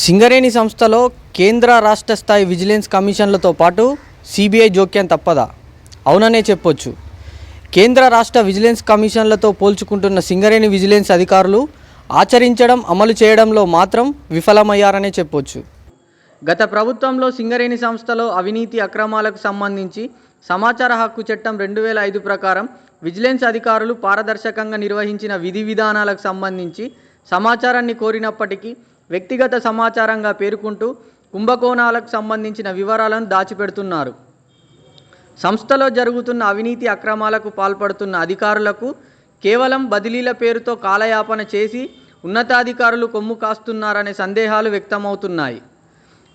సింగరేణి సంస్థలో కేంద్ర రాష్ట్ర స్థాయి విజిలెన్స్ కమిషన్లతో పాటు సిబిఐ జోక్యం తప్పదా? అవుననే చెప్పొచ్చు. కేంద్ర రాష్ట్ర విజిలెన్స్ కమిషన్లతో పోల్చుకుంటున్న సింగరేణి విజిలెన్స్ అధికారులు ఆచరించడం, అమలు చేయడంలో మాత్రం విఫలమయ్యారనే చెప్పొచ్చు. గత ప్రభుత్వంలో సింగరేణి సంస్థలో అవినీతి అక్రమాలకు సంబంధించి సమాచార హక్కు చట్టం 2005 ప్రకారం విజిలెన్స్ అధికారులు పారదర్శకంగా నిర్వహించిన విధి విధానాలకు సంబంధించి సమాచారాన్ని కోరినప్పటికీ వ్యక్తిగత సమాచారంగా పేర్కొంటూ కుంభకోణాలకు సంబంధించిన వివరాలను దాచిపెడుతున్నారు. సంస్థలో జరుగుతున్న అవినీతి అక్రమాలకు పాల్పడుతున్న అధికారులకు కేవలం బదిలీల పేరుతో కాలయాపన చేసి ఉన్నతాధికారులు కొమ్ము కాస్తున్నారనే సందేహాలు వ్యక్తమవుతున్నాయి.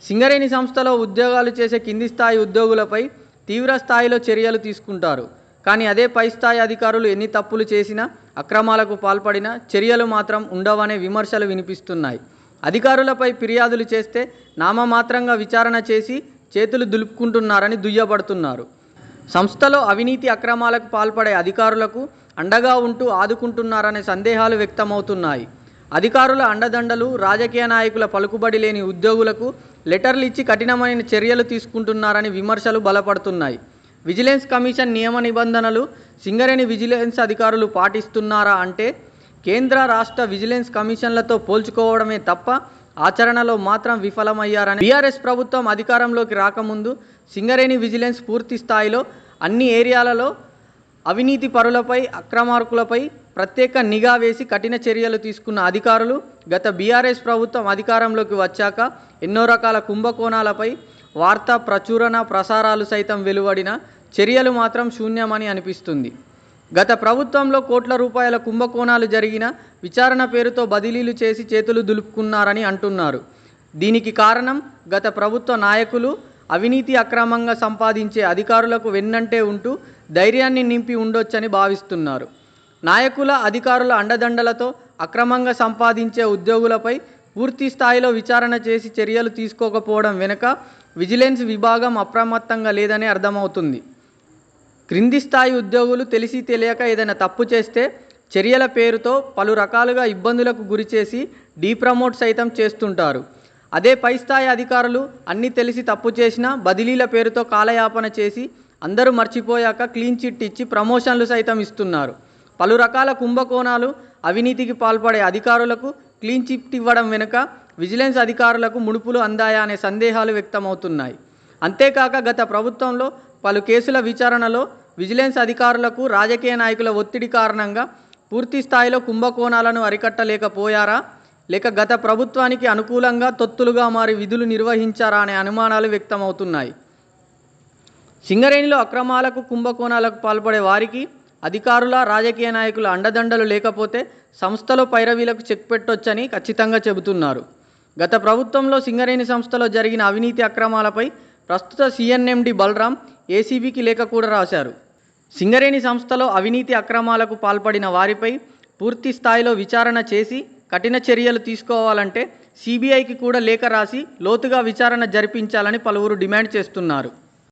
సింగరేణి సంస్థలో ఉద్యోగాలు చేసే కింది స్థాయి ఉద్యోగులపై తీవ్ర స్థాయిలో చర్యలు తీసుకుంటారు. కానీ అదే పై స్థాయి అధికారులు ఎన్ని తప్పులు చేసినా, అక్రమాలకు పాల్పడినా చర్యలు మాత్రం ఉండవనే విమర్శలు వినిపిస్తున్నాయి. అధికారులపై ఫిర్యాదులు చేస్తే నామమాత్రంగా విచారణ చేసి చేతులు దులుపుకుంటున్నారని దుయ్యబడుతున్నారు. సంస్థలో అవినీతి అక్రమాలకు పాల్పడే అధికారులకు అండగా ఉంటూ ఆదుకుంటున్నారనే సందేహాలు వ్యక్తమవుతున్నాయి. అధికారుల అండదండలు, రాజకీయ నాయకుల పలుకుబడి లేని ఉద్యోగులకు లెటర్లు ఇచ్చి కఠినమైన చర్యలు తీసుకుంటున్నారని విమర్శలు బలపడుతున్నాయి. విజిలెన్స్ కమిషన్ నియమ నిబంధనలు సింగరేణి విజిలెన్స్ అధికారులు పాటిస్తున్నారా అంటే కేంద్ర రాష్ట్ర విజిలెన్స్ కమిషన్లతో పోల్చుకోవడమే తప్ప ఆచరణలో మాత్రం విఫలమయ్యారని బీఆర్ఎస్ ప్రభుత్వం అధికారంలోకి రాకముందు సింగరేణి విజిలెన్స్ పూర్తి స్థాయిలో అన్ని ఏరియాలలో అవినీతి పరులపై, అక్రమార్కులపై ప్రత్యేక నిఘా వేసి కఠిన చర్యలు తీసుకున్న అధికారులు గత బీఆర్ఎస్ ప్రభుత్వం అధికారంలోకి వచ్చాక ఎన్నో రకాల కుంభకోణాలపై వార్తా ప్రచురణ, ప్రసారాలు సైతం వెలువడిన చర్యలు మాత్రం శూన్యమని అనిపిస్తుంది. గత ప్రభుత్వంలో కోట్ల రూపాయల కుంభకోణాలు జరిగిన విచారణ పేరుతో బదిలీలు చేసి చేతులు దులుపుకున్నారని అంటున్నారు. దీనికి కారణం గత ప్రభుత్వ నాయకులు అవినీతి అక్రమంగా సంపాదించే అధికారులకు వెన్నంటే ఉంటూ ధైర్యాన్ని నింపి ఉండొచ్చని భావిస్తున్నారు. నాయకుల, అధికారుల అండదండలతో అక్రమంగా సంపాదించే ఉద్యోగులపై పూర్తి స్థాయిలో విచారణ చేసి చర్యలు తీసుకోకపోవడం వెనుక విజిలెన్స్ విభాగం అప్రమత్తంగా లేదని అర్థమవుతుంది. క్రింది స్థాయి ఉద్యోగులు తెలిసి తెలియక ఏదైనా తప్పు చేస్తే చర్యల పేరుతో పలు రకాలుగా ఇబ్బందులకు గురిచేసి డీప్రమోట్ సైతం చేస్తుంటారు. అదే పై స్థాయి అధికారులు అన్నీ తెలిసి తప్పు చేసినా బదిలీల పేరుతో కాలయాపన చేసి అందరూ మర్చిపోయాక క్లీన్ చిట్ ఇచ్చి ప్రమోషన్లు సైతం ఇస్తున్నారు. పలు రకాల కుంభకోణాలు, అవినీతికి పాల్పడే అధికారులకు క్లీన్ చిట్ ఇవ్వడం వెనుక విజిలెన్స్ అధికారులకు ముడుపులు అందాయా అనే సందేహాలు వ్యక్తమవుతున్నాయి. అంతేకాక గత ప్రభుత్వంలో పలు కేసుల విచారణలో విజిలెన్స్ అధికారులకు రాజకీయ నాయకుల ఒత్తిడి కారణంగా పూర్తి స్థాయిలో కుంభకోణాలను అరికట్టలేకపోయారా, లేక గత ప్రభుత్వానికి అనుకూలంగా తొత్తులుగా మారి విధులు నిర్వహించారా అనే అనుమానాలు వ్యక్తమవుతున్నాయి. సింగరేణిలో అక్రమాలకు, కుంభకోణాలకు పాల్పడే వారికి అధికారుల, రాజకీయ నాయకుల అండదండలు లేకపోతే సంస్థలో పైరవీలకు చెక్ పెట్టొచ్చని ఖచ్చితంగా చెబుతున్నారు. గత ప్రభుత్వంలో సింగరేణి సంస్థలో జరిగిన అవినీతి అక్రమాలపై ప్రస్తుత సిఎన్ఎండి బలరాం ఏసీబీకి లేఖ కూడా రాశారు. సింగరేణి సంస్థలో అవినీతి అక్రమాలకు పాల్పడిన వారిపై పూర్తి స్థాయిలో విచారణ చేసి కఠిన చర్యలు తీసుకోవాలంటే సిబిఐకి కూడా లేఖ రాసి లోతుగా విచారణ జరిపించాలని పలువురు డిమాండ్ చేస్తున్నారు.